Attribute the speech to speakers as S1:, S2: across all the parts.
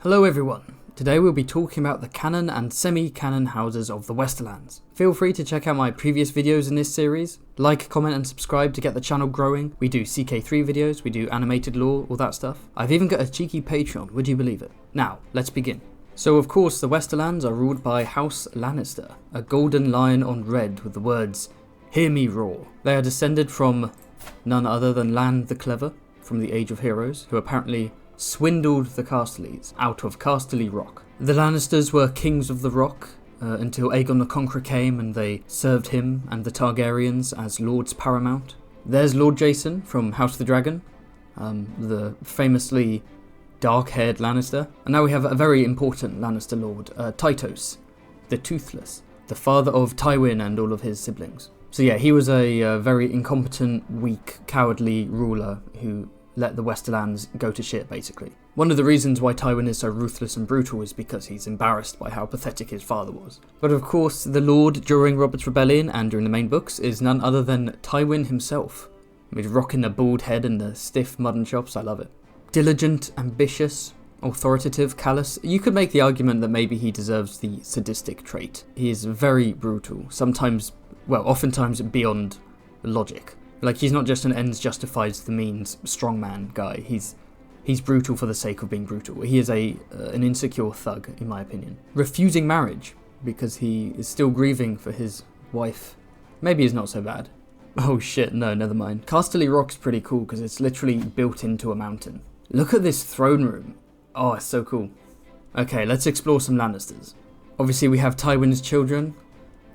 S1: Hello everyone, today we'll be talking about the canon and semi-canon houses of the Westerlands. Feel free to check out my previous videos in this series, like, comment and subscribe to get the channel growing. We do CK3 videos, we do animated lore, all that stuff. I've even got a cheeky Patreon, would you believe it? Now, let's begin. So of course the Westerlands are ruled by House Lannister, a golden lion on red with the words, "Hear me roar." They are descended from none other than Lann the Clever, from the Age of Heroes, who apparently swindled the Casterlys out of Casterly Rock. The Lannisters were kings of the Rock until Aegon the Conqueror came and they served him and the Targaryens as lords paramount. There's Lord Jason from House of the Dragon, the famously dark-haired Lannister. And now we have a very important Lannister lord, Tytos, the Toothless, the father of Tywin and all of his siblings. So yeah, he was a very incompetent, weak, cowardly ruler who let the Westerlands go to shit, basically. One of the reasons why Tywin is so ruthless and brutal is because he's embarrassed by how pathetic his father was. But of course, the Lord during Robert's Rebellion and during the main books is none other than Tywin himself. With rocking the bald head and the stiff mutton chops, I love it. Diligent, ambitious, authoritative, callous. You could make the argument that maybe he deserves the sadistic trait. He is very brutal, oftentimes beyond logic. Like, he's not just an ends justifies the means strongman guy. He's brutal for the sake of being brutal. He is an insecure thug, in my opinion. Refusing marriage because he is still grieving for his wife. Maybe it's not so bad. Oh shit, no, never mind. Casterly Rock's pretty cool because it's literally built into a mountain. Look at this throne room. Oh, it's so cool. Okay, let's explore some Lannisters. Obviously we have Tywin's children.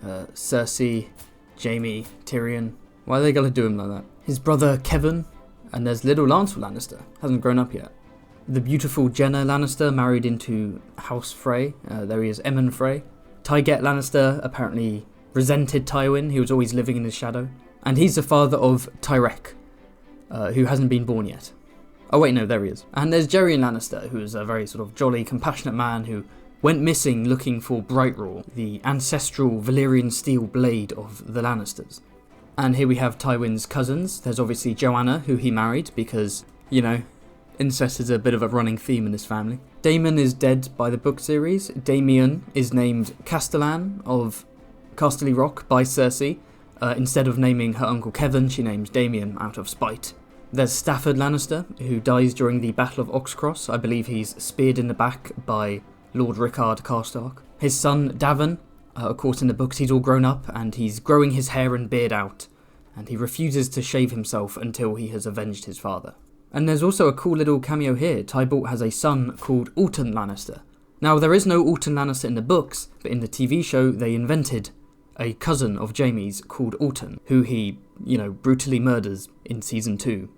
S1: Cersei, Jaime, Tyrion. Why are they gonna do him like that? His brother Kevin, and there's little Lancel Lannister, hasn't grown up yet. The beautiful Jenna Lannister married into House Frey, there he is, Emmon Frey. Tyget Lannister apparently resented Tywin, he was always living in his shadow. And he's the father of Tarrich, who hasn't been born yet. Oh wait, no, there he is. And there's Geryon Lannister, who is a very sort of jolly, compassionate man who went missing looking for Brightroar, the ancestral Valyrian steel blade of the Lannisters. And here we have Tywin's cousins. There's obviously Joanna, who he married because, you know, incest is a bit of a running theme in this family. Daemon is dead by the book series. Damian is named Castellan of Casterly Rock by Cersei. Instead of naming her uncle Kevin, she names Damian out of spite. There's Stafford Lannister, who dies during the Battle of Oxcross. I believe he's speared in the back by Lord Rickard Karstark. His son, Devin, of course in the books he's all grown up and he's growing his hair and beard out. And he refuses to shave himself until he has avenged his father. And there's also a cool little cameo here. Tybalt has a son called Alton Lannister. Now there is no Alton Lannister in the books, but in the TV show they invented a cousin of Jaime's called Alton, who he, brutally murders in season 2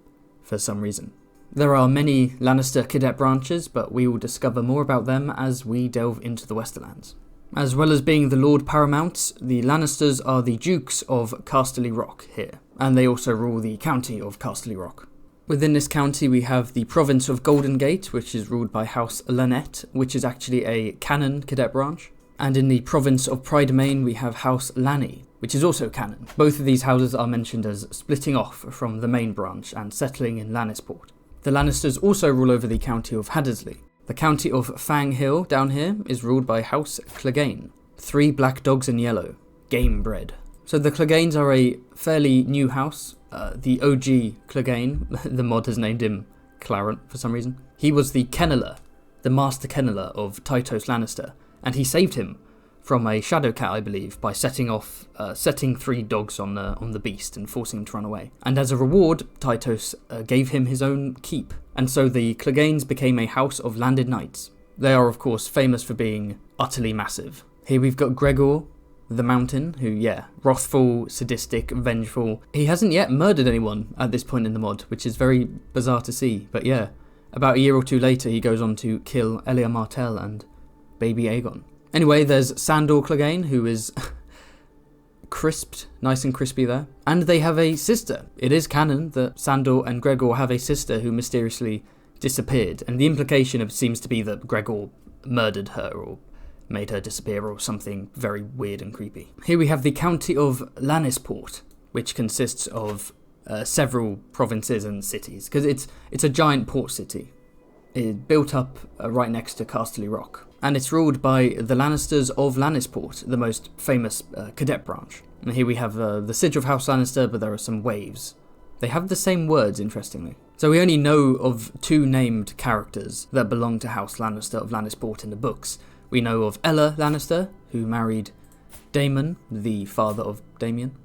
S1: for some reason. There are many Lannister cadet branches, but we will discover more about them as we delve into the Westerlands. As well as being the Lord Paramounts, the Lannisters are the Dukes of Casterly Rock here, and they also rule the county of Casterly Rock. Within this county we have the province of Golden Gate, which is ruled by House Lannet, which is actually a canon cadet branch. And in the province of Pridemain we have House Lanny, which is also canon. Both of these houses are mentioned as splitting off from the main branch and settling in Lannisport. The Lannisters also rule over the county of Haddersley. The county of Fang Hill down here is ruled by House Clegane. 3 black dogs in yellow. Game bred. So the Cleganes are a fairly new house. The OG Clegane, the mod has named him Clarent for some reason. He was the kenneler, the master kenneler of Tytos Lannister. And he saved him from a shadow cat, I believe, by setting 3 dogs on the beast and forcing him to run away. And as a reward, Tytos gave him his own keep. And so the Cleganes became a house of landed knights. They are, of course, famous for being utterly massive. Here we've got Gregor the Mountain, who, wrathful, sadistic, vengeful. He hasn't yet murdered anyone at this point in the mod, which is very bizarre to see. But yeah, about a year or 2 later, he goes on to kill Elia Martell and baby Aegon. Anyway, there's Sandor Clegane, who is crisped, nice and crispy there. And they have a sister. It is canon that Sandor and Gregor have a sister who mysteriously disappeared. And the implication seems to be that Gregor murdered her or made her disappear or something very weird and creepy. Here we have the county of Lannisport, which consists of several provinces and cities, because it's a giant port city. is built up right next to Casterly Rock, and it's ruled by the Lannisters of Lannisport, the most famous cadet branch. And here we have the Siege of House Lannister, but there are some waves. They have the same words, interestingly. So we only know of 2 named characters that belong to House Lannister of Lannisport in the books. We know of Ella Lannister, who married Daemon, the father of Damien.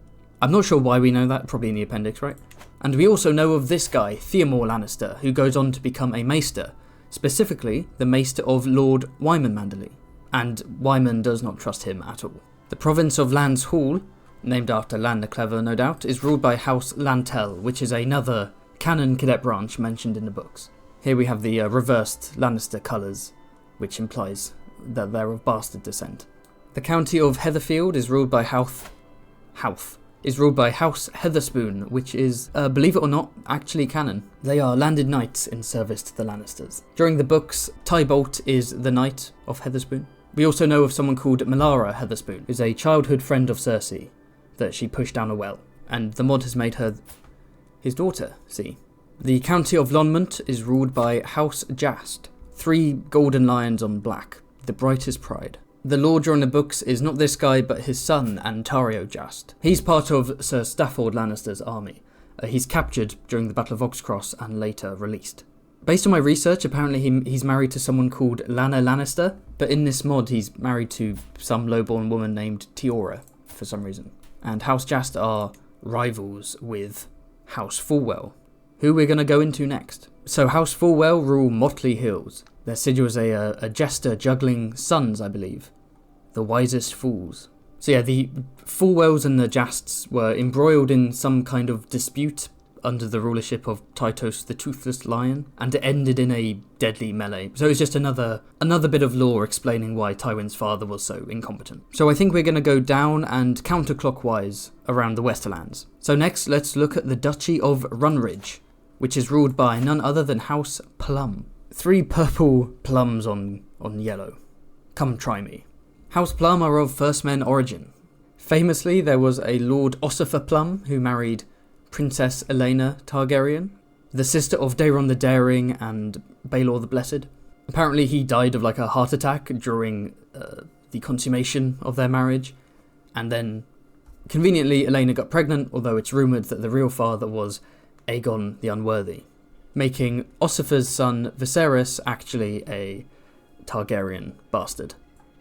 S1: I'm not sure why we know that, probably in the appendix, right? And we also know of this guy, Theomore Lannister, who goes on to become a maester, specifically the maester of Lord Wyman Manderley. And Wyman does not trust him at all. The province of Land's Hall, named after Lann the Clever, no doubt, is ruled by House Lantel, which is another canon cadet branch mentioned in the books. Here we have the reversed Lannister colours, which implies that they're of bastard descent. The county of Heatherfield is ruled by House Heatherspoon, which is, believe it or not, actually canon. They are landed knights in service to the Lannisters. During the books, Tybolt is the knight of Heatherspoon. We also know of someone called Melara Heatherspoon, who's a childhood friend of Cersei that she pushed down a well, and the mod has made her his daughter, see. The county of Lonmont is ruled by House Jast, 3 golden lions on black, the brightest pride. The lord during the books is not this guy, but his son, Antario Jast. He's part of Sir Stafford Lannister's army. He's captured during the Battle of Oxcross and later released. Based on my research, apparently he's married to someone called Lana Lannister, but in this mod he's married to some lowborn woman named Tiora, for some reason. And House Jast are rivals with House Fulwell, who we're going to go into next. So House Fulwell rule Motley Hills. Their sigil is a jester juggling sons, I believe. The wisest fools. So yeah, the Fulwells and the Jasts were embroiled in some kind of dispute under the rulership of Tytos the Toothless Lion, and it ended in a deadly melee. So it's just another bit of lore explaining why Tywin's father was so incompetent. So I think we're going to go down and counterclockwise around the Westerlands. So next, let's look at the Duchy of Runridge, which is ruled by none other than House Plum. 3 purple plums on yellow. Come try me. House Plum are of First Men origin. Famously, there was a Lord Ossifer Plum who married Princess Elena Targaryen, the sister of Daeron the Daring and Baelor the Blessed. Apparently he died of a heart attack during the consummation of their marriage, and then conveniently Elena got pregnant, although it's rumoured that the real father was Aegon the Unworthy, making Ossifer's son Viserys actually a Targaryen bastard.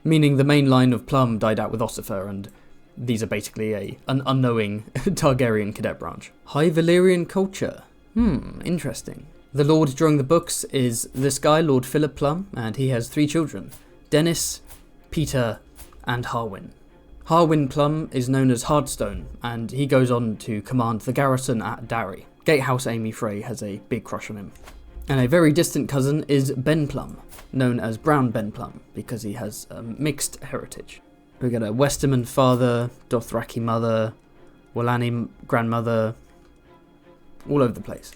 S1: Meaning the main line of Plum died out with Ossifer, and these are basically an unknowing Targaryen cadet branch. High Valyrian culture. Interesting. The lord during the books is this guy, Lord Philip Plum, and he has 3 children. Dennis, Peter, and Harwin. Harwin Plum is known as Hardstone, and he goes on to command the garrison at Darry. Gatehouse Amy Frey has a big crush on him. And a very distant cousin is Ben Plum, known as Brown Ben Plum, because he has mixed heritage. We got a Westerman father, Dothraki mother, Wallani grandmother, all over the place.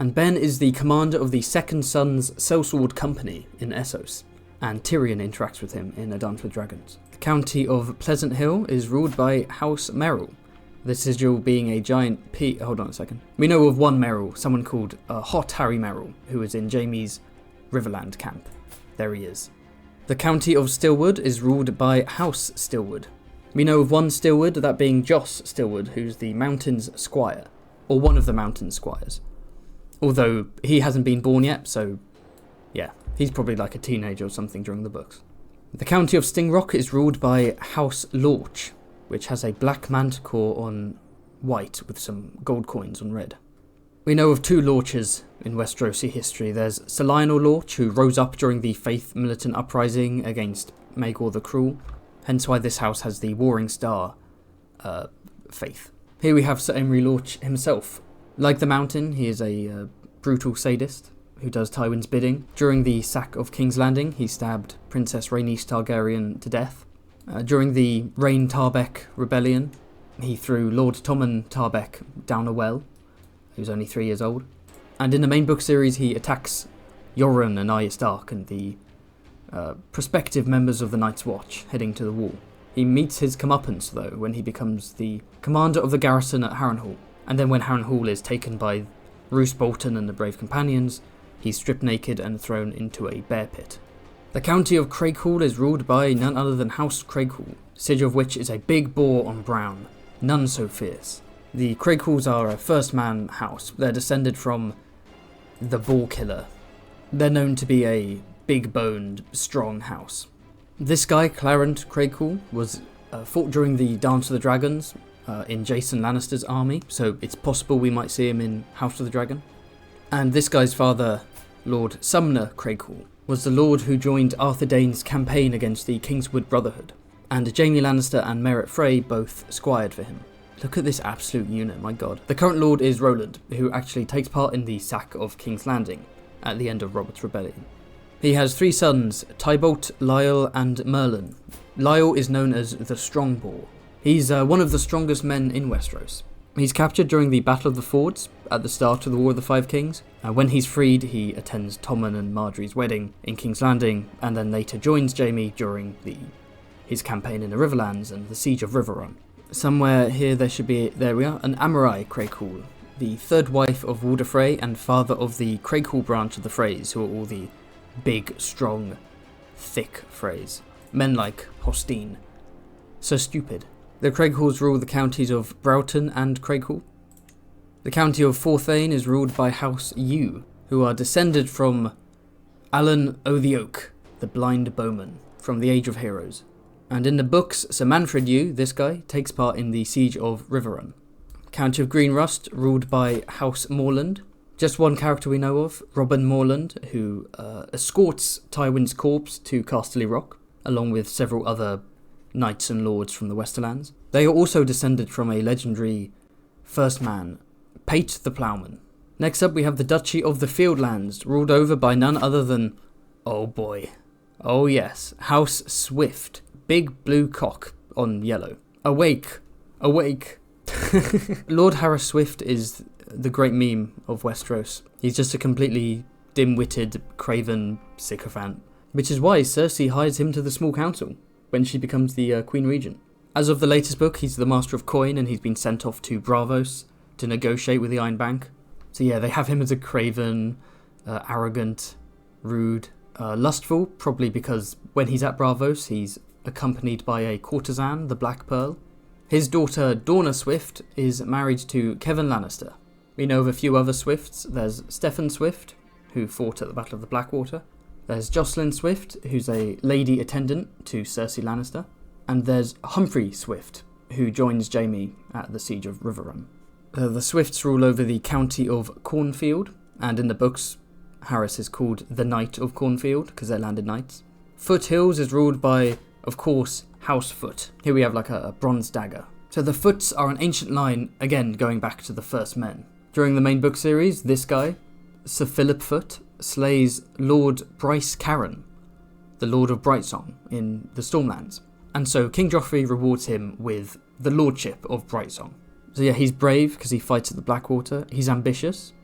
S1: And Ben is the commander of the Second Sons Sellsword Company in Essos, and Tyrion interacts with him in A Dance with Dragons. The county of Pleasant Hill is ruled by House Merrill, the sigil being a giant hold on a second. We know of one Merrill, someone called Hot Harry Merrill, who is in Jaime's Riverland camp. There he is. The county of Stillwood is ruled by House Stillwood. We know of one Stillwood, that being Joss Stillwood, who's the Mountain's Squire, or one of the Mountain's Squires. Although he hasn't been born yet, so yeah, he's probably like a teenager or something during the books. The county of Stingrock is ruled by House Lorch, which has a black manticore on white with some gold coins on red. We know of 2 Lorches in Westerosi history. There's Sir Lionel Lorch, who rose up during the Faith militant uprising against Maegor the Cruel, hence why this house has the Warring Star faith. Here we have Sir Emery Lorch himself. Like the Mountain, he is a brutal sadist who does Tywin's bidding. During the sack of King's Landing, he stabbed Princess Rhaenys Targaryen to death. During the Rhaen Tarbeck rebellion, he threw Lord Tommen Tarbeck down a well. He was only 3 years old. And in the main book series, he attacks Yoren and Arya Stark and the prospective members of the Night's Watch heading to the wall. He meets his comeuppance, though, when he becomes the commander of the garrison at Harrenhal. And then when Harrenhal is taken by Roose Bolton and the Brave Companions, He's stripped naked and thrown into a bear pit. The county of Crakehall is ruled by none other than House Crakehall, sigil of which is a big boar on brown, none so fierce. The Crakehalls are a first-man house. They're descended from the Boar Killer. They're known to be a big-boned, strong house. This guy, Clarence Crakehall, was fought during the Dance of the Dragons in Jason Lannister's army, so it's possible we might see him in House of the Dragon. And this guy's father, Lord Sumner Crakehall, was the lord who joined Arthur Dayne's campaign against the Kingswood Brotherhood, and Jaime Lannister and Merryt Frey both squired for him. Look at this absolute unit, my god. The current lord is Roland, who actually takes part in the sack of King's Landing at the end of Robert's Rebellion. He has 3 sons, Tybalt, Lyle and Merlin. Lyle is known as the Strong Boar. He's one of the strongest men in Westeros. He's captured during the Battle of the Fords at the start of the War of the Five Kings. When he's freed, he attends Tommen and Marjorie's wedding in King's Landing, and then later joins Jaime during his campaign in the Riverlands and the Siege of Riverrun. Somewhere here there we are, an Amorai Crakehall, the 3rd wife of Walder Frey and father of the Crakehall branch of the Freys, who are all the big, strong, thick Freys. Men like Hostine. So stupid. The Crakehalls rule the counties of Broughton and Crakehall. The county of Forthane is ruled by House Yew, who are descended from Alan o' the Oak, the blind bowman, from the Age of Heroes. And in the books, Sir Manfred Yew, this guy, takes part in the Siege of Riverrun. County of Greenrust, ruled by House Morland. Just one character we know of, Robin Morland, who escorts Tywin's corpse to Casterly Rock, along with several other knights and lords from the Westerlands. They are also descended from a legendary first man, Pate the Ploughman. Next up we have the Duchy of the Fieldlands, ruled over by none other than, oh boy, oh yes, House Swift. Big blue cock on yellow. Awake! Awake! Lord Harris Swift is the great meme of Westeros. He's just a completely dim-witted, craven sycophant. Which is why Cersei hires him to the small council when she becomes the Queen Regent. As of the latest book, he's the Master of Coin and he's been sent off to Braavos to negotiate with the Iron Bank. So yeah, they have him as a craven, arrogant, rude, lustful, probably because when he's at Braavos, he's accompanied by a courtesan, the Black Pearl. His daughter, Dorna Swift, is married to Kevin Lannister. We know of a few other Swifts. There's Steffan Swift, who fought at the Battle of the Blackwater. There's Jocelyn Swift, who's a lady attendant to Cersei Lannister. And there's Humphrey Swift, who joins Jaime at the Siege of Riverrun. The Swifts rule over the county of Cornfield, and in the books, Harris is called the Knight of Cornfield, because they're landed knights. Foothills is ruled by, of course, House Foot. Here we have like a bronze dagger. So the Foots are an ancient line, again going back to the first men. During the main book series, this guy, Sir Philip Foot, slays Lord Bryce Caron, the Lord of Brightsong in the Stormlands. And so King Joffrey rewards him with the lordship of Brightsong. So yeah, he's brave because he fights at the Blackwater. He's ambitious,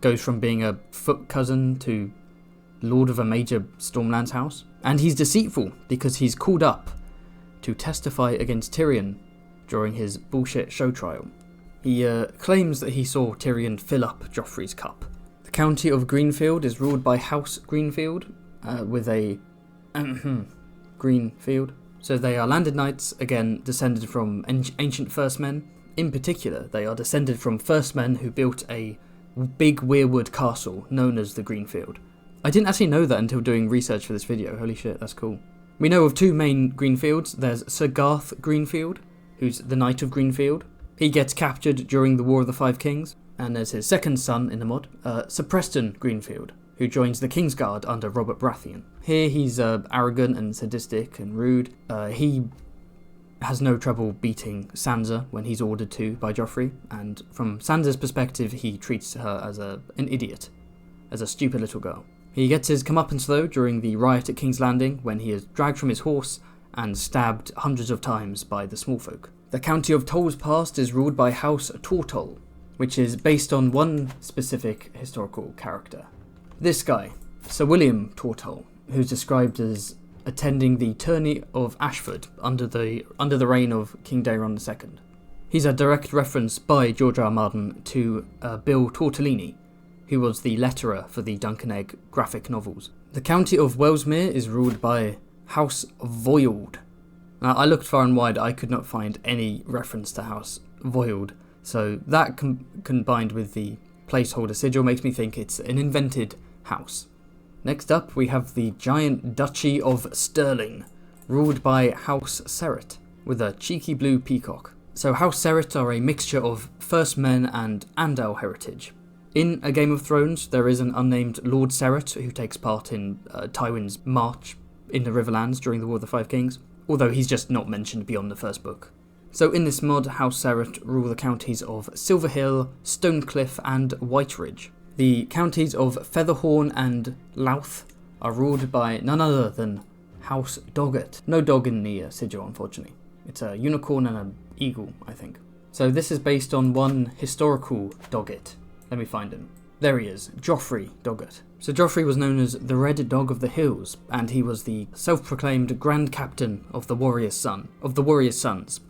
S1: goes from being a Foot cousin to lord of a major Stormlands house. And he's deceitful because he's called up to testify against Tyrion during his bullshit show trial. He claims that he saw Tyrion fill up Joffrey's cup. The county of Greenfield is ruled by House Greenfield, with a Greenfield. So they are landed knights, again descended from ancient first men. In particular, they are descended from first men who built a big weirwood castle known as the Greenfield. I didn't actually know that until doing research for this video. Holy shit, that's cool. We know of 2 main Greenfields. There's Sir Garth Greenfield, who's the Knight of Greenfield. He gets captured during the War of the Five Kings. And there's his second son in the mod, Sir Preston Greenfield, who joins the Kingsguard under Robert Baratheon. Here he's arrogant and sadistic and rude. He has no trouble beating Sansa when he's ordered to by Joffrey. And from Sansa's perspective, he treats her as an idiot, as a stupid little girl. He gets his comeuppance though during the riot at King's Landing when he is dragged from his horse and stabbed hundreds of times by the smallfolk. The county of Tolls Past is ruled by House Tortol, which is based on one specific historical character. This guy, Sir William Tortol, who's described as attending the tourney of Ashford under the reign of King Daeron II. He's a direct reference by George R. R. Martin to Bill Tortellini, who was the letterer for the Dunk and Egg graphic novels. The county of Wellesmere is ruled by House Voyald. Now, I looked far and wide, I could not find any reference to House Voyald, so that combined with the placeholder sigil makes me think it's an invented house. Next up, we have the giant Duchy of Stirling, ruled by House Serrett, with a cheeky blue peacock. So House Serrett are a mixture of First Men and Andal heritage. In A Game of Thrones, there is an unnamed Lord Serrett who takes part in Tywin's march in the Riverlands during the War of the Five Kings, although he's just not mentioned beyond the first book. So in this mod, House Serrett rule the counties of Silverhill, Stonecliff and Whiteridge. The counties of Featherhorn and Louth are ruled by none other than House Doggett. No dog in the sigil, unfortunately. It's a unicorn and an eagle, I think. So this is based on one historical Doggett. Let me find him. There he is, Joffrey Doggett. So Joffrey was known as the Red Dog of the Hills, and he was the self-proclaimed Grand Captain of the Warrior's Sons,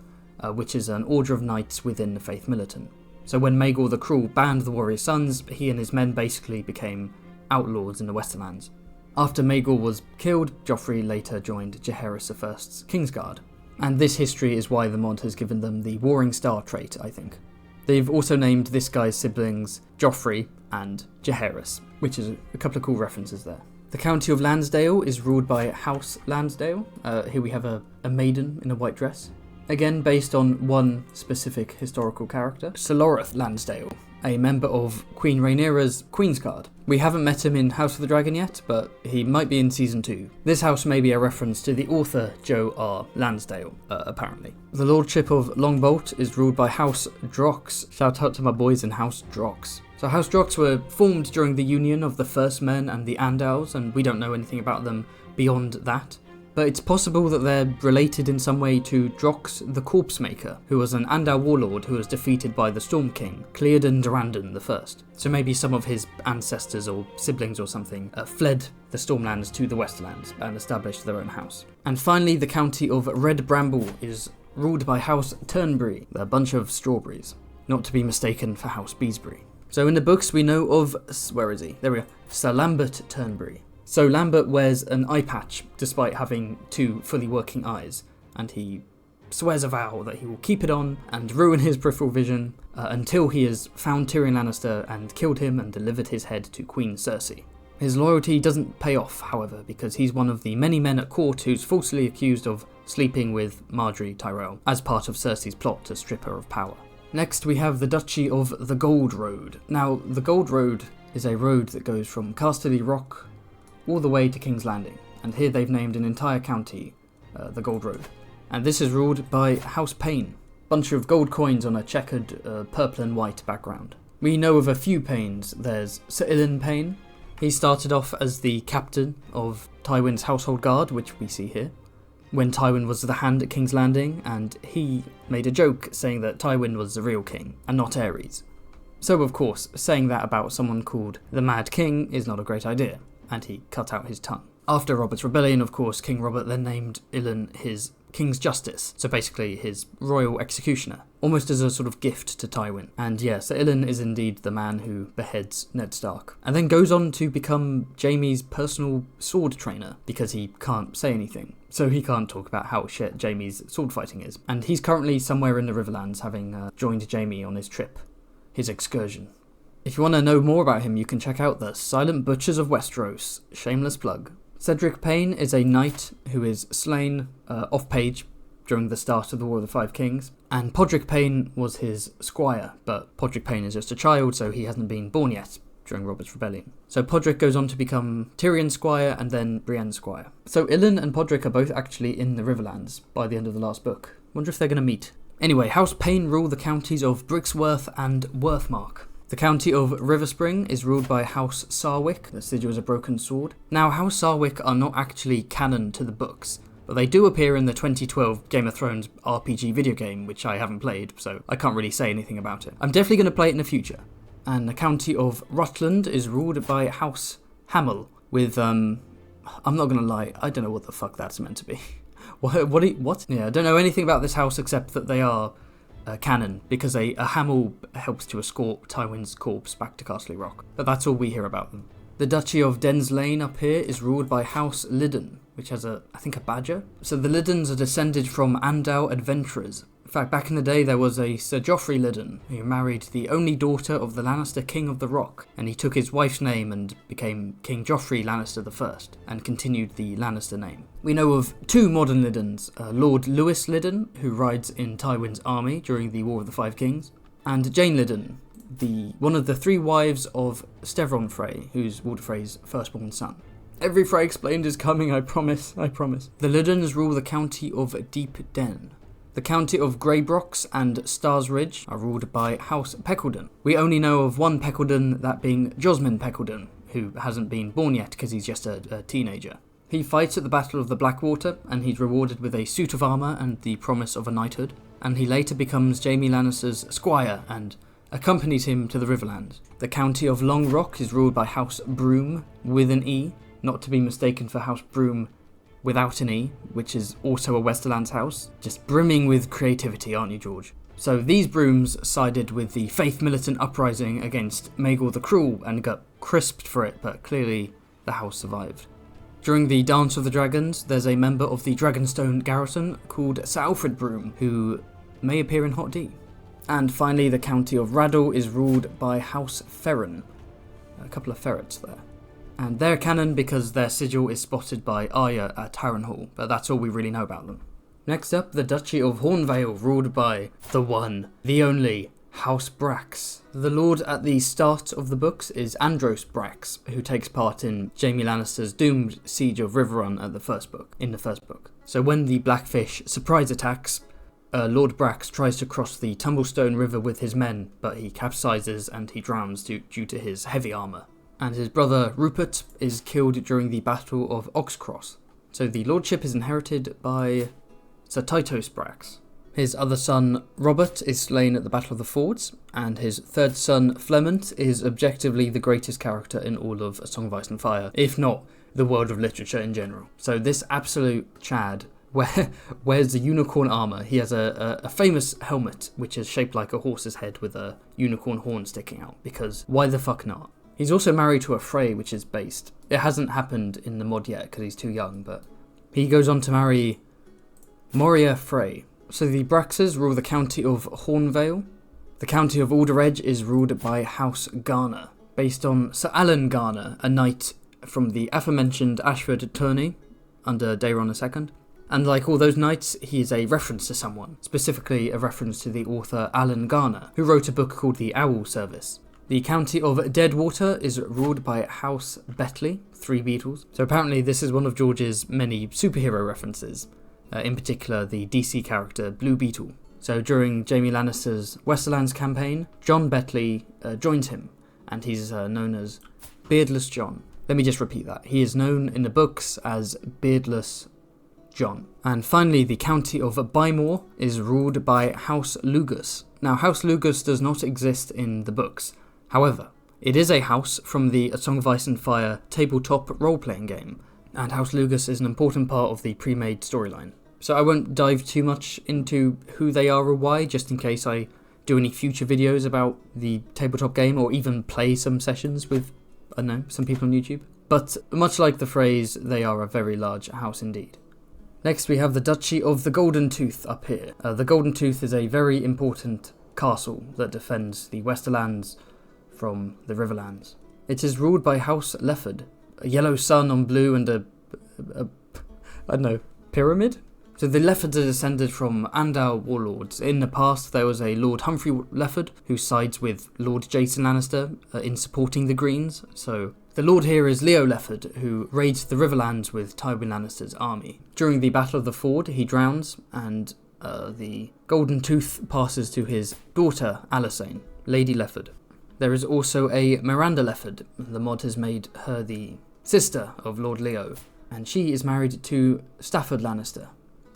S1: which is an order of knights within the Faith Militant. So when Maegor the Cruel banned the Warrior's Sons, he and his men basically became outlords in the Westerlands. After Maegor was killed, Joffrey later joined Jaehaerys I's Kingsguard. And this history is why the mod has given them the Warring Star trait, I think. They've also named this guy's siblings Joffrey and Jaehaerys, which is a couple of cool references there. The county of Lansdale is ruled by House Lansdale. Here we have a maiden in a white dress. Again, based on one specific historical character, Solorith Lansdale, a member of Queen Rhaenyra's Queensguard. We haven't met him in House of the Dragon yet, but he might be in Season 2. This house may be a reference to the author Joe R. Lansdale, apparently. The Lordship of Longbolt is ruled by House Drox. Shout out to my boys in House Drox. So House Drox were formed during the union of the First Men and the Andals, and we don't know anything about them beyond that. But it's possible that they're related in some way to Drox the Corpse Maker, who was an Andal warlord who was defeated by the Storm King, Clearden Durrandon I. So maybe some of his ancestors or siblings or something fled the Stormlands to the Westerlands and established their own house. And finally, the county of Red Bramble is ruled by House Turnberry, a bunch of strawberries, not to be mistaken for House Beesbury. So in the books we know of, where is he? There we go, Sir Lambert Turnberry. So Lambert wears an eye patch despite having two fully working eyes, and he swears a vow that he will keep it on and ruin his peripheral vision until he has found Tyrion Lannister and killed him and delivered his head to Queen Cersei. His loyalty doesn't pay off, however, because he's one of the many men at court who's falsely accused of sleeping with Margaery Tyrell as part of Cersei's plot to strip her of power. Next we have the Duchy of the Gold Road. Now, the Gold Road is a road that goes from Casterly Rock all the way to King's Landing, and here they've named an entire county the Gold Road. And this is ruled by House Payne, bunch of gold coins on a checkered purple and white background. We know of a few Paynes. There's Sir Ilyn Payne. He started off as the captain of Tywin's household guard, which we see here, when Tywin was the hand at King's Landing, and he made a joke saying that Tywin was the real king and not Aerys. So of course, saying that about someone called the Mad King is not a great idea, and he cut out his tongue. After Robert's rebellion, of course, King Robert then named Ilyn his King's Justice, so basically his royal executioner, almost as a sort of gift to Tywin. And yes, Ilyn is indeed the man who beheads Ned Stark, and then goes on to become Jaime's personal sword trainer, because he can't say anything, so he can't talk about how shit Jaime's sword fighting is. And he's currently somewhere in the Riverlands, having joined Jaime on his trip, his excursion. If you want to know more about him, you can check out the Silent Butchers of Westeros, shameless plug. Cedric Payne is a knight who is slain off-page during the start of the War of the Five Kings, and Podrick Payne was his squire, but Podrick Payne is just a child, so he hasn't been born yet during Robert's Rebellion. So Podrick goes on to become Tyrion's squire and then Brienne's squire. So Ilyn and Podrick are both actually in the Riverlands by the end of the last book. Wonder if they're going to meet. Anyway, House Payne rule the counties of Brixworth and Worthmark. The county of Riverspring is ruled by House Sarwick. The sigil is a broken sword. Now, House Sarwick are not actually canon to the books, but they do appear in the 2012 Game of Thrones RPG video game, which I haven't played, so I can't really say anything about it. I'm definitely going to play it in the future. And the county of Rutland is ruled by House Hamel, with, I'm not going to lie, I don't know what the fuck that's meant to be. What? Yeah, I don't know anything about this house except that they are canon, because a Hamel helps to escort Tywin's corpse back to Casterly Rock. But that's all we hear about them. The Duchy of Denslane up here is ruled by House Lyddon, which has I think a badger. So the Lyddons are descended from Andal adventurers. In fact, back in the day there was a Sir Joffrey Lyddon who married the only daughter of the Lannister King of the Rock, and he took his wife's name and became King Joffrey Lannister I, and continued the Lannister name. We know of 2 modern Lyddons, Lord Lewis Lyddon, who rides in Tywin's army during the War of the Five Kings, and Jane Lyddon, one of the 3 wives of Stevron Frey, who's Walder Frey's firstborn son. Every Frey explained is coming, I promise. The Lyddons rule the county of Deep Den. The county of Greybrox and Stars Ridge are ruled by House Peckledon. We only know of one Peckledon, that being Josmin Peckledon, who hasn't been born yet because he's just a teenager. He fights at the Battle of the Blackwater, and he's rewarded with a suit of armour and the promise of a knighthood, and he later becomes Jaime Lannister's squire and accompanies him to the Riverlands. The county of Long Rock is ruled by House Broom with an E, not to be mistaken for House Broom without an E, which is also a Westerlands house. Just brimming with creativity, aren't you, George? So these Brooms sided with the Faith Militant Uprising against Maegor the Cruel and got crisped for it, but clearly the house survived. During the Dance of the Dragons, there's a member of the Dragonstone garrison called Sir Alfred Broom, who may appear in Hot D. And finally, the county of Raddle is ruled by House Ferren. A couple of ferrets there. And they're canon because their sigil is spotted by Arya at Harrenhal, but that's all we really know about them. Next up, the Duchy of Hornvale, ruled by the one, the only, House Brax. The lord at the start of the books is Andros Brax, who takes part in Jaime Lannister's doomed siege of Riverrun in the first book. So when the Blackfish surprise attacks, Lord Brax tries to cross the Tumblestone River with his men, but he capsizes and he drowns due to his heavy armour. And his brother Rupert is killed during the Battle of Oxcross. So the lordship is inherited by Sir Titos Brax. His other son Robert is slain at the Battle of the Fords, and his third son Flemont is objectively the greatest character in all of A Song of Ice and Fire, if not the world of literature in general. So this absolute Chad wears the unicorn armour. He has a famous helmet which is shaped like a horse's head with a unicorn horn sticking out, because why the fuck not? He's also married to a Frey, which is based. It hasn't happened in the mod yet because he's too young, but he goes on to marry Moria Frey. So the Braxes rule the county of Hornvale. The county of Alderedge is ruled by House Garner, based on Sir Alan Garner, a knight from the aforementioned Ashford tourney under Daeron II. And like all those knights, he is a reference to someone, specifically a reference to the author Alan Garner, who wrote a book called The Owl Service. The county of Deadwater is ruled by House Betley, 3 Beetles. So apparently this is one of George's many superhero references, in particular the DC character Blue Beetle. So during Jaime Lannister's Westerlands campaign, John Betley joins him, and he's known as Beardless John. Let me just repeat that. He is known in the books as Beardless John. And finally, the county of Bymore is ruled by House Lugus. Now, House Lugus does not exist in the books. However, it is a house from the A Song of Ice and Fire tabletop role-playing game, and House Lugus is an important part of the pre-made storyline. So I won't dive too much into who they are or why, just in case I do any future videos about the tabletop game, or even play some sessions with, I don't know, some people on YouTube. But much like the phrase, they are a very large house indeed. Next we have the Duchy of the Golden Tooth up here. The Golden Tooth is a very important castle that defends the Westerlands from the Riverlands. It is ruled by House Lefford, a yellow sun on blue and a I don't know, pyramid? So the Leffords are descended from Andal warlords. In the past there was a Lord Humphrey Lefford who sides with Lord Jason Lannister in supporting the Greens. So the lord here is Leo Lefford, who raids the Riverlands with Tywin Lannister's army. During the Battle of the Ford he drowns, and the Golden Tooth passes to his daughter Alysanne, Lady Lefford. There is also a Miranda Lefford. The mod has made her the sister of Lord Leo, and she is married to Stafford Lannister.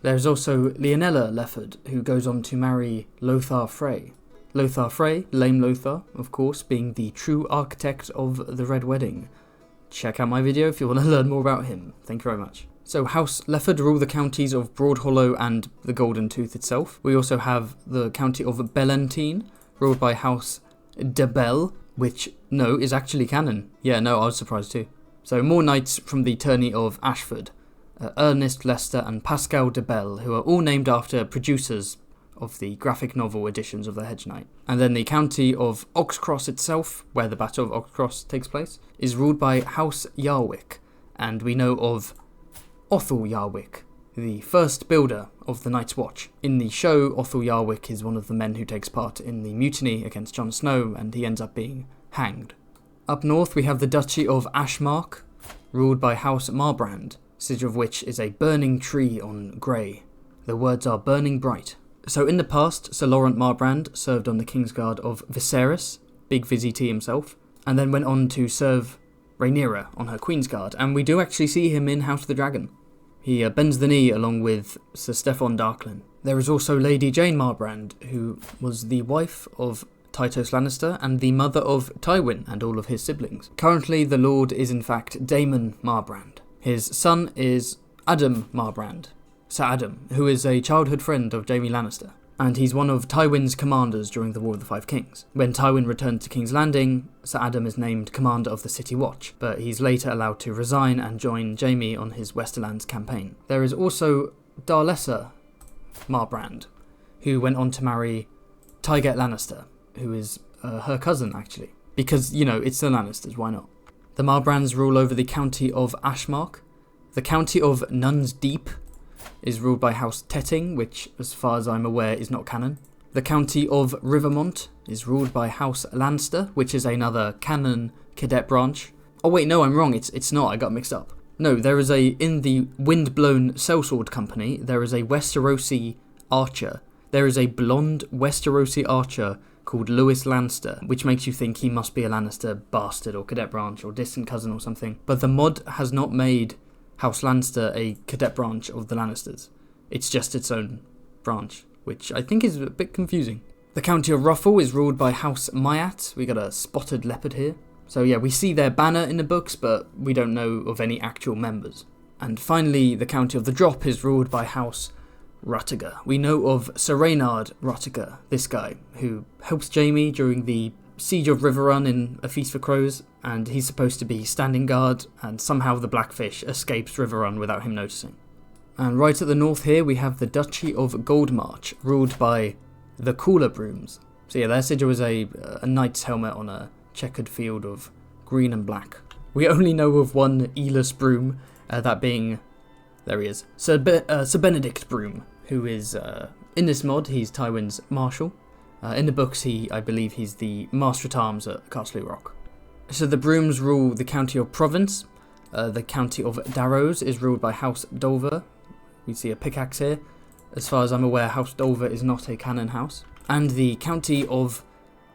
S1: There is also Leonella Lefford, who goes on to marry Lothar Frey. Lothar Frey, Lame Lothar, of course, being the true architect of the Red Wedding. Check out my video if you want to learn more about him. Thank you very much. So House Lefford rule the counties of Broadhollow and the Golden Tooth itself. We also have the county of Bellantine, ruled by House de Bell, which, no, is actually canon. Yeah, no, I was surprised too. So more knights from the tourney of Ashford, Ernest Lester and Pascal de Bell, who are all named after producers of the graphic novel editions of the Hedge Knight. And then the county of Oxcross itself, where the Battle of Oxcross takes place, is ruled by House Yarwick, and we know of Othel Yarwick, the first builder of the Night's Watch. In the show, Othel Yarwick is one of the men who takes part in the mutiny against Jon Snow, and he ends up being hanged. Up north we have the Duchy of Ashemark, ruled by House Marbrand, sigil of which is a burning tree on grey. The words are burning bright. So in the past, Sir Laurent Marbrand served on the Kingsguard of Viserys, Big Vizzy T himself, and then went on to serve Rhaenyra on her Queensguard, and we do actually see him in House of the Dragon. He bends the knee along with Sir Steffon Darklyn. There is also Lady Jane Marbrand, who was the wife of Tytos Lannister and the mother of Tywin and all of his siblings. Currently the Lord is in fact Daemon Marbrand. His son is Adam Marbrand, Sir Adam, who is a childhood friend of Jaime Lannister, and he's one of Tywin's commanders during the War of the Five Kings. When Tywin returned to King's Landing, Sir Adam is named commander of the City Watch, but he's later allowed to resign and join Jaime on his Westerlands campaign. There is also Darlessa Marbrand, who went on to marry Tygett Lannister, who is her cousin actually, because, you know, it's the Lannisters, why not? The Marbrands rule over the county of Ashemark. The county of Nuns Deep is ruled by House Tetting, which, as far as I'm aware, is not canon. The county of Rivermont is ruled by House Lanster, which is another canon cadet branch. Oh wait, no, I'm wrong, it's not, I got mixed up. No, there is in the Windblown Sellsword Company, there is a Westerosi archer. There is a blonde Westerosi archer called Lewis Lanster, which makes you think he must be a Lannister bastard or cadet branch or distant cousin or something. But the mod has not made House Lanster a cadet branch of the Lannisters. It's just its own branch, which I think is a bit confusing. The county of Ruffle is ruled by House Myatt. We got a spotted leopard here. So yeah, we see their banner in the books, but we don't know of any actual members. And finally, the county of the Drop is ruled by House Ruttiger. We know of Sir Reynard Ruttiger, this guy, who helps Jaime during the Siege of Riverrun in A Feast for Crows, and he's supposed to be standing guard, and somehow the Blackfish escapes Riverrun without him noticing. And right at the north here we have the Duchy of Goldmarch, ruled by the Cooler Brooms. So yeah, their sigil is a knight's helmet on a checkered field of green and black. We only know of one Eelus Broom, that being, there he is, Sir Benedict Broom, who is, in this mod, he's Tywin's marshal. In the books, I believe he's the Master at Arms at Casterly Rock. So the Brooms rule the county of Provence. The county of Darrows is ruled by House Dolver. We see a pickaxe here. As far as I'm aware, House Dolver is not a canon house. And the county of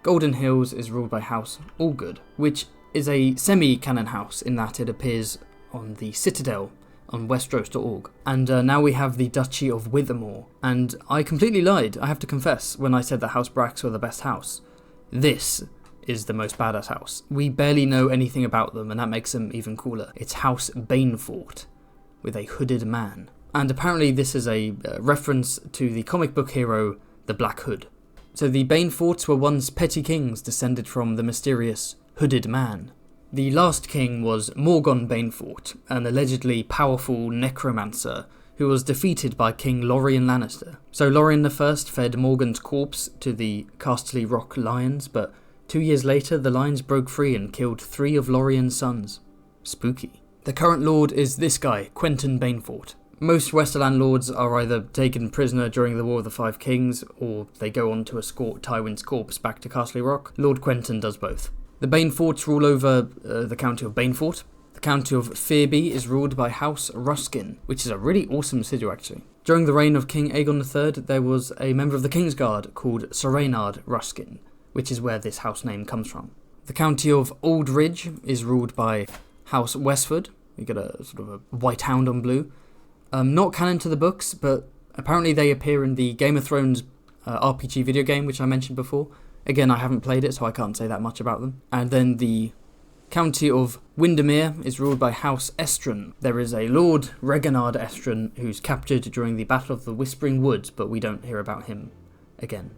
S1: Golden Hills is ruled by House Allgood, which is a semi-canon house in that it appears on the Citadel on Westeros.org. And now we have the Duchy of Withermore. And I completely lied, I have to confess, when I said that House Brax were the best house. This is the most badass house. We barely know anything about them, and that makes them even cooler. It's House Banefort, with a hooded man. And apparently this is a reference to the comic book hero, the Black Hood. So the Baneforts were once petty kings descended from the mysterious hooded man. The last king was Morgon Banefort, an allegedly powerful necromancer who was defeated by King Lorien Lannister. So Lorien I fed Morgan's corpse to the Casterly Rock lions, but 2 years later the lions broke free and killed 3 of Lorien's sons. Spooky. The current lord is this guy, Quentyn Banefort. Most Westerland lords are either taken prisoner during the War of the Five Kings, or they go on to escort Tywin's corpse back to Casterly Rock. Lord Quentyn does both. The Baneforts rule over the county of Banefort. The county of Fearby is ruled by House Ruskin, which is a really awesome sigil actually. During the reign of King Aegon III, there was a member of the Kingsguard called Sir Reynard Ruskin, which is where this house name comes from. The county of Aldridge is ruled by House Westford. We get a sort of a white hound on blue. Not canon to the books, but apparently they appear in the Game of Thrones RPG video game, which I mentioned before. Again, I haven't played it, so I can't say that much about them. And then the County of Windermere is ruled by House Estron. There is a Lord Reginald Estron who's captured during the Battle of the Whispering Woods, but we don't hear about him again.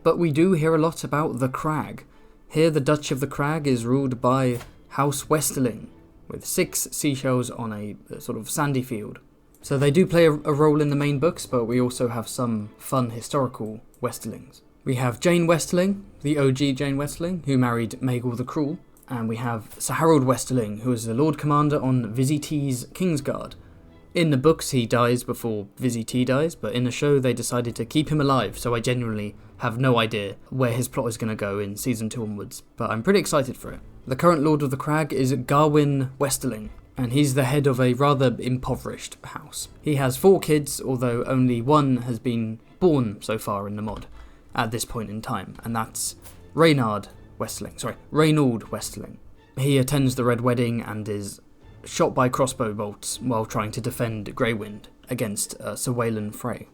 S1: But we do hear a lot about the Crag. Here the Duchy of the Crag is ruled by House Westerling, with 6 seashells on a sort of sandy field. So they do play a role in the main books, but we also have some fun historical Westerlings. We have Jane Westerling, the OG Jane Westerling, who married Maegor the Cruel. And we have Sir Harold Westerling, who is the Lord Commander on Vizzy-T's Kingsguard. In the books he dies before Vizzy-T dies, but in the show they decided to keep him alive, so I genuinely have no idea where his plot is going to go in Season 2 onwards, but I'm pretty excited for it. The current Lord of the Crag is Garwin Westerling, and he's the head of a rather impoverished house. He has 4 kids, although only 1 has been born so far in the mod at this point in time, and that's Reynold Westerling. He attends the Red Wedding and is shot by crossbow bolts while trying to defend Greywind against Sir Waylon Frey.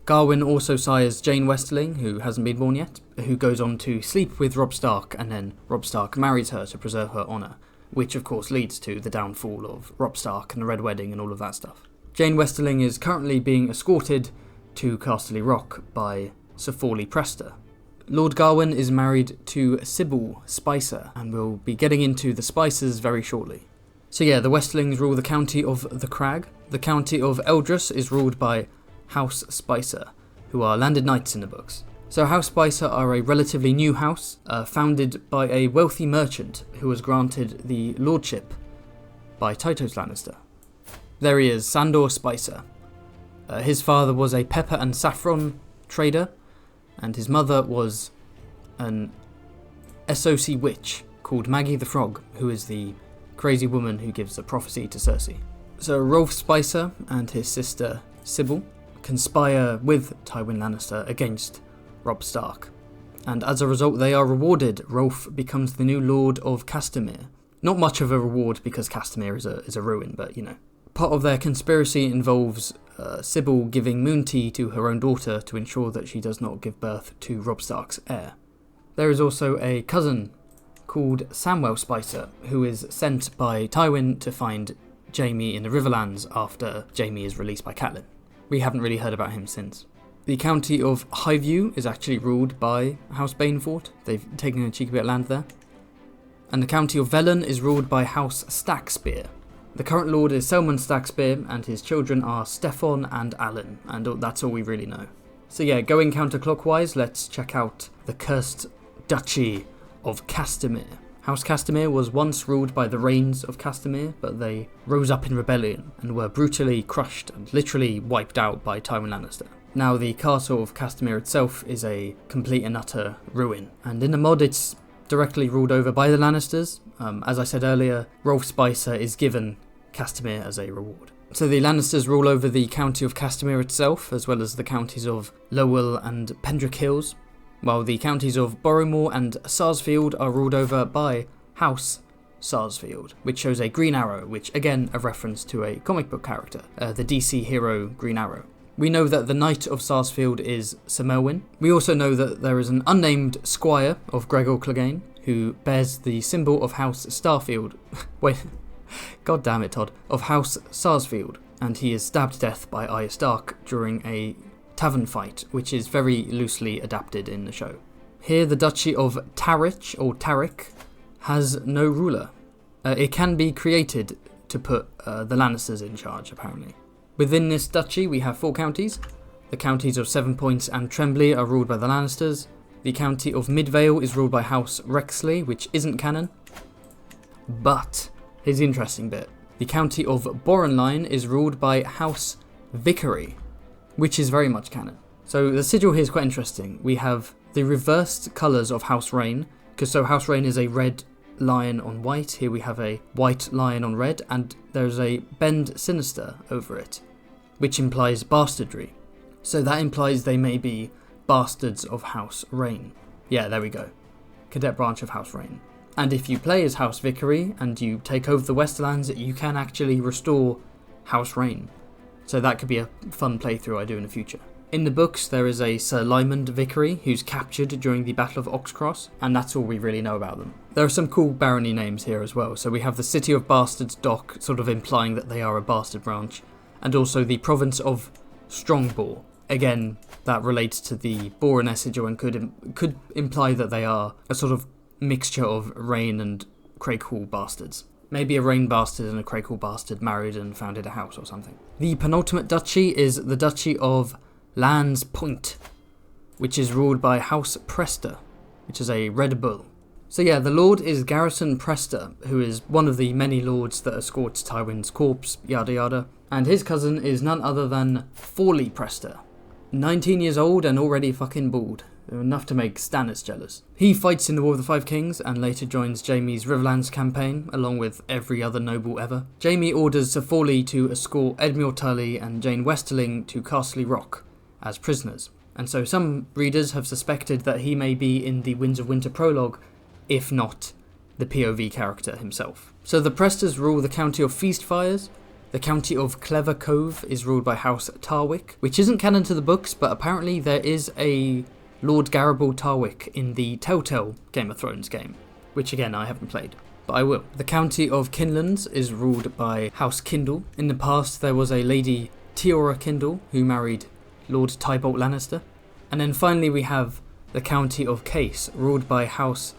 S1: Garwin also sires Jane Westerling, who hasn't been born yet, who goes on to sleep with Robb Stark, and then Robb Stark marries her to preserve her honour, which of course leads to the downfall of Robb Stark and the Red Wedding and all of that stuff. Jane Westerling is currently being escorted to Casterly Rock by Sir Forley Prester. Lord Garwin is married to Sybil Spicer, and we'll be getting into the Spicers very shortly. So yeah, the Westerlings rule the county of the Crag. The county of Eldrus is ruled by House Spicer, who are landed knights in the books. So House Spicer are a relatively new house, founded by a wealthy merchant who was granted the lordship by Tytos Lannister. There he is, Sandor Spicer. His father was a pepper and saffron trader, and his mother was an SOC witch called Maggie the Frog, who is the crazy woman who gives a prophecy to Cersei. So Rolf Spicer and his sister Sybil conspire with Tywin Lannister against Robb Stark, and as a result they are rewarded. Rolf becomes the new Lord of Castamere. Not much of a reward because Castamere is a ruin, but you know. Part of their conspiracy involves Sybil giving moon tea to her own daughter to ensure that she does not give birth to Robb Stark's heir. There is also a cousin called Samwell Spicer, who is sent by Tywin to find Jaime in the Riverlands after Jaime is released by Catelyn. We haven't really heard about him since. The county of Highview is actually ruled by House Banefort. They've taken a cheeky bit of land there. And the county of Velen is ruled by House Stackspear. The current lord is Selman Stackspear, and his children are Steffon and Alan, and that's all we really know. So yeah, going counterclockwise, let's check out the cursed Duchy of Castamere. House Castamere was once ruled by the Rains of Castamere, but they rose up in rebellion and were brutally crushed and literally wiped out by Tywin Lannister. Now the castle of Castamere itself is a complete and utter ruin, and in the mod it's directly ruled over by the Lannisters. As I said earlier, Rolf Spicer is given Castamere as a reward. So the Lannisters rule over the county of Castamere itself, as well as the counties of Lowell and Pendrick Hills, while the counties of Borrowmoor and Sarsfield are ruled over by House Sarsfield, which shows a green arrow, which again a reference to a comic book character, the DC hero Green Arrow. We know that the Knight of Sarsfield is Sir Melwyn. We also know that there is an unnamed squire of Gregor Clegane who bears the symbol of House Starfield. Wait, god damn it, Todd. Of House Sarsfield, and he is stabbed to death by Arya Stark during a tavern fight, which is very loosely adapted in the show. Here the Duchy of Tarrich, or Tarrich, has no ruler. It can be created to put the Lannisters in charge, apparently. Within this duchy we have 4 counties. The counties of Seven Points and Tremblay are ruled by the Lannisters. The county of Midvale is ruled by House Rexley, which isn't canon. But here's the interesting bit. The county of Borenline is ruled by House Vickery, which is very much canon. So the sigil here is quite interesting. We have the reversed colours of House Rain, because so House Rain is a red lion on white. Here we have a white lion on red, and there's a bend sinister over it, which implies bastardry. So that implies they may be bastards of House Rain. Yeah, there we go. Cadet branch of House Rain. And if you play as House Vickery and you take over the Westerlands, you can actually restore House Rain. So that could be a fun playthrough I do in the future. In the books, there is a Sir Lymond Vickery who's captured during the Battle of Oxcross, and that's all we really know about them. There are some cool barony names here as well. So we have the City of Bastards Dock, sort of implying that they are a bastard branch, and also the province of Strongboar. Again, that relates to the boar in Essigil and could imply that they are a sort of mixture of Rain and Crakehall bastards. Maybe a Rain bastard and a Crakehall bastard married and founded a house or something. The penultimate duchy is the Duchy of Land's Point, which is ruled by House Prester, which is a Red Bull. So yeah, the Lord is Garrison Prester, who is one of the many lords that escorts Tywin's corpse, yada yada. And his cousin is none other than Forley Prester. 19 years old and already fucking bald. Enough to make Stannis jealous. He fights in the War of the Five Kings and later joins Jaime's Riverlands campaign, along with every other noble ever. Jaime orders Sir Forley to escort Edmure Tully and Jane Westerling to Casterly Rock as prisoners. And so some readers have suspected that he may be in the Winds of Winter prologue, if not the POV character himself. So the Presters rule the county of Feastfires. The county of Clever Cove is ruled by House Tarwick, which isn't canon to the books, but apparently there is a Lord Garibald Tarwick in the Telltale Game of Thrones game, which again I haven't played, but I will. The county of Kinlands is ruled by House Kindle. In the past there was a Lady Tiora Kindle who married Lord Tybalt Lannister. And then finally we have the county of Case, ruled by House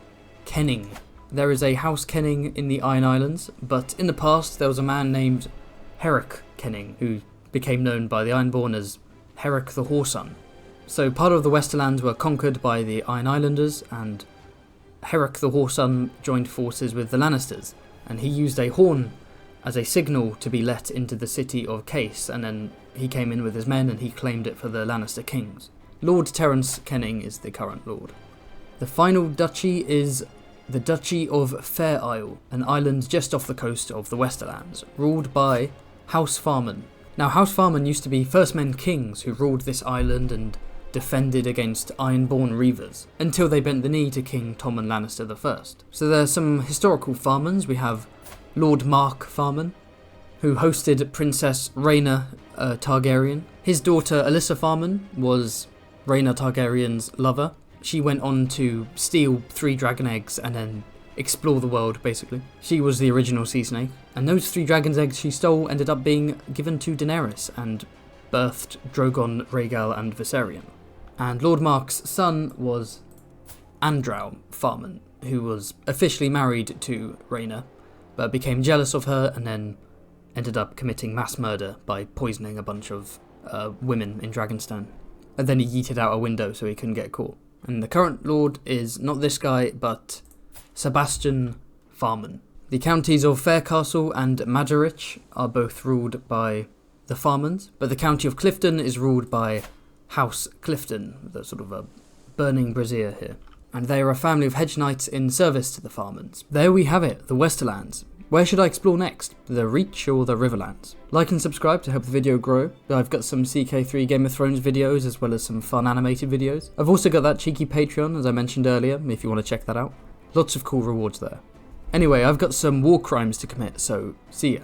S1: Kenning. There is a House Kenning in the Iron Islands, but in the past there was a man named Herrick Kenning who became known by the Ironborn as Herrick the Whoreson. So part of the Westerlands were conquered by the Iron Islanders, and Herrick the Whoreson joined forces with the Lannisters, and he used a horn as a signal to be let into the city of Case, and then he came in with his men and he claimed it for the Lannister kings. Lord Terence Kenning is the current lord. The final duchy is the Duchy of Fair Isle, an island just off the coast of the Westerlands, ruled by House Farman. Now House Farman used to be First Men Kings who ruled this island and defended against Ironborn Reavers, until they bent the knee to King Tommen Lannister I. So there are some historical Farmans. We have Lord Mark Farman, who hosted Princess Rhaena Targaryen. His daughter Alyssa Farman was Rhaena Targaryen's lover. She went on to steal 3 dragon eggs and then explore the world, basically. She was the original sea snake, and those 3 dragon's eggs she stole ended up being given to Daenerys and birthed Drogon, Rhaegal and Viserion. And Lord Mark's son was Andral Farman, who was officially married to Rhaena, but became jealous of her and then ended up committing mass murder by poisoning a bunch of women in Dragonstone. And then he yeeted out a window so he couldn't get caught. And the current lord is not this guy, but Sebastian Farman. The counties of Faircastle and Madarich are both ruled by the Farmans, but the county of Clifton is ruled by House Clifton, the sort of a burning brazier here. And they are a family of hedge knights in service to the Farmans. There we have it, the Westerlands. Where should I explore next? The Reach or the Riverlands? Like and subscribe to help the video grow. I've got some CK3 Game of Thrones videos as well as some fun animated videos. I've also got that cheeky Patreon, as I mentioned earlier, if you want to check that out. Lots of cool rewards there. Anyway, I've got some war crimes to commit, so see ya.